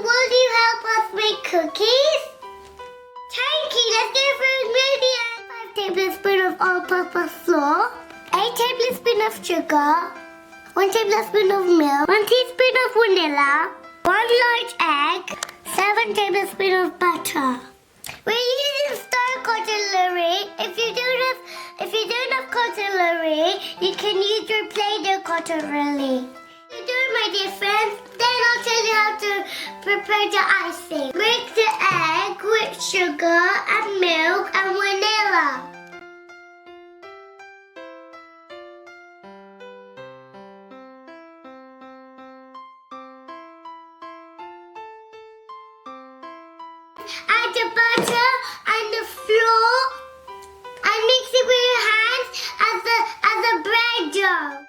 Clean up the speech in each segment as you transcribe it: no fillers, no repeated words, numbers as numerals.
will you help us make cookies? Thank you. Let's go for ingredients. 5 tablespoons of all-purpose flour, 8 tablespoons of sugar, 1 tablespoon of milk, 1 teaspoon of vanilla, 1 large egg, 7 tablespoons of butter. We're using star cutlery. If you don't have cutlery, you can use your Play-Doh cutlery. You do, my dear friends. Then I'll tell you how to prepare the icing. Break the egg with sugar and milk and vanilla. Add the butter and the flour and mix it with your hands as a bread dough.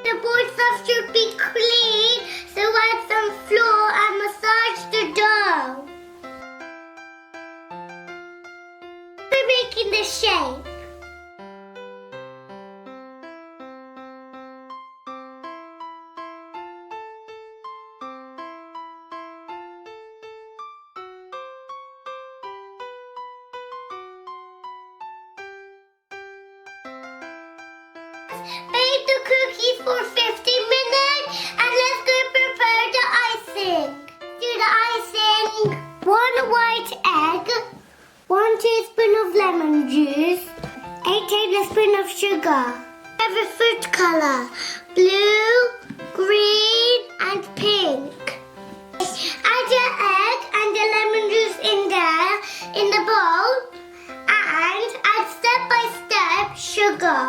The boards should be clean, so add some flour and massage the dough. We're making the shape. Bake the cookies for 15 minutes and let's go prepare the icing. Do the icing. 1 white egg, 1 teaspoon of lemon juice, 8 tablespoons of sugar. Favorite fruit color, blue, green and pink. Add the egg and the lemon juice in the bowl and add step by step sugar.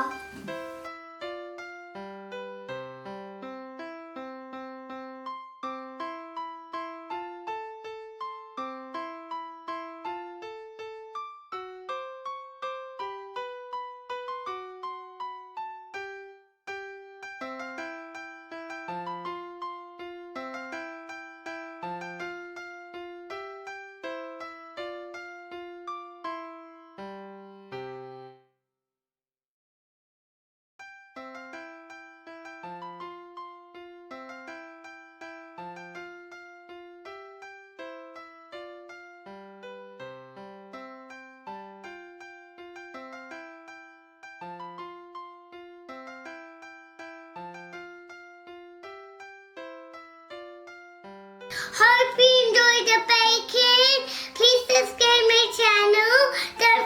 Hope you enjoyed the baking. Please subscribe my channel. Don't